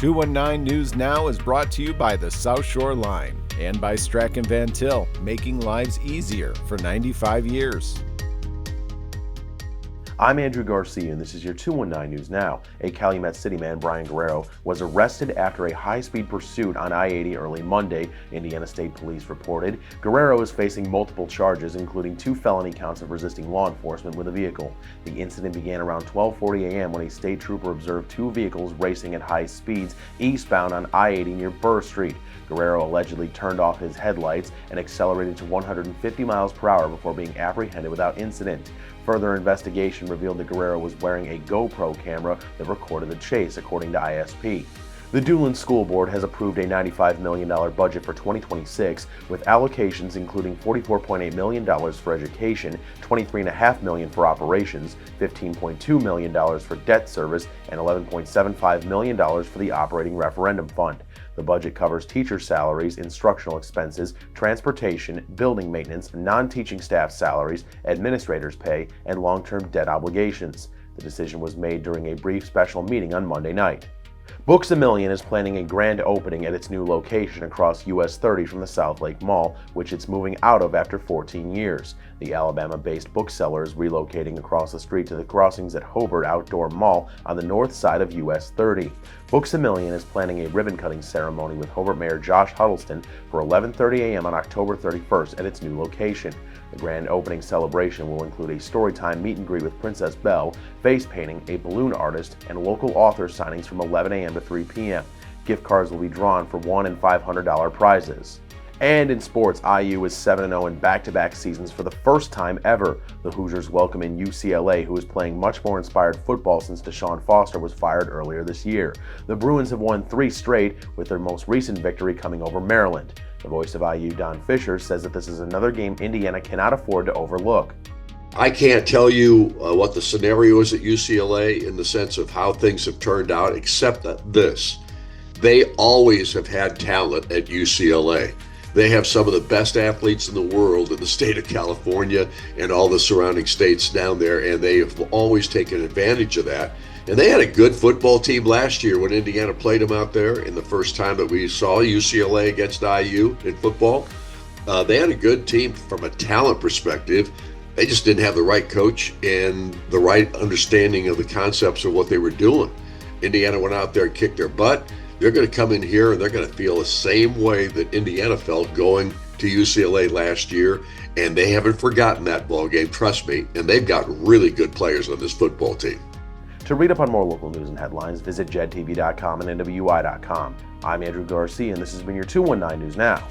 219 News Now is brought to you by the South Shore Line and by Strachan Van Til, making lives easier for 95 years. I'm Andrew Garcia, and this is your 219 News Now. A Calumet City man, Brian Guerrero, was arrested after a high-speed pursuit on I-80 early Monday, Indiana State Police reported. Guerrero is facing multiple charges, including 2 felony counts of resisting law enforcement with a vehicle. The incident began around 12:40 a.m. when a state trooper observed 2 vehicles racing at high speeds eastbound on I-80 near Burr Street. Guerrero allegedly turned off his headlights and accelerated to 150 miles per hour before being apprehended without incident. Further investigation revealed that Guerrero was wearing a GoPro camera that recorded the chase, according to ISP. The Doolin School Board has approved a $95 million budget for 2026, with allocations including $44.8 million for education, $23.5 million for operations, $15.2 million for debt service, and $11.75 million for the operating referendum fund. The budget covers teacher salaries, instructional expenses, transportation, building maintenance, non-teaching staff salaries, administrators' pay, and long-term debt obligations. The decision was made during a brief special meeting on Monday night. Books A Million is planning a grand opening at its new location across US 30 from the South Lake Mall, which it's moving out of after 14 years. The Alabama-based bookseller is relocating across the street to the crossings at Hobart Outdoor Mall on the north side of US 30. Books A Million is planning a ribbon-cutting ceremony with Hobart Mayor Josh Huddleston for 11:30 a.m. on October 31st at its new location. The grand opening celebration will include a storytime meet and greet with Princess Belle, face painting, a balloon artist, and local author signings from 11 a.m. to 3 p.m. Gift cards will be drawn for $100 and $500 prizes. And in sports, IU is 7-0 in back-to-back seasons for the first time ever. The Hoosiers welcome in UCLA, who is playing much more inspired football since Deshaun Foster was fired earlier this year. The Bruins have won 3 straight, with their most recent victory coming over Maryland. The voice of IU, Don Fisher, says that this is another game Indiana cannot afford to overlook. I can't tell you what the scenario is at UCLA in the sense of how things have turned out, except that this. They always have had talent at UCLA. They have some of the best athletes in the world in the state of California and all the surrounding states down there, and they have always taken advantage of that. And they had a good football team last year when Indiana played them out there in the first time that we saw UCLA against IU in football. They had a good team from a talent perspective. They just didn't have the right coach and the right understanding of the concepts of what they were doing. Indiana went out there and kicked their butt. They're going to come in here and they're going to feel the same way that Indiana felt going to UCLA last year, and they haven't forgotten that ball game, trust me, and they've got really good players on this football team. To read up on more local news and headlines, visit jed-tv.com and nwi-com. I'm Andrew Garcia, and this has been your 219 News Now.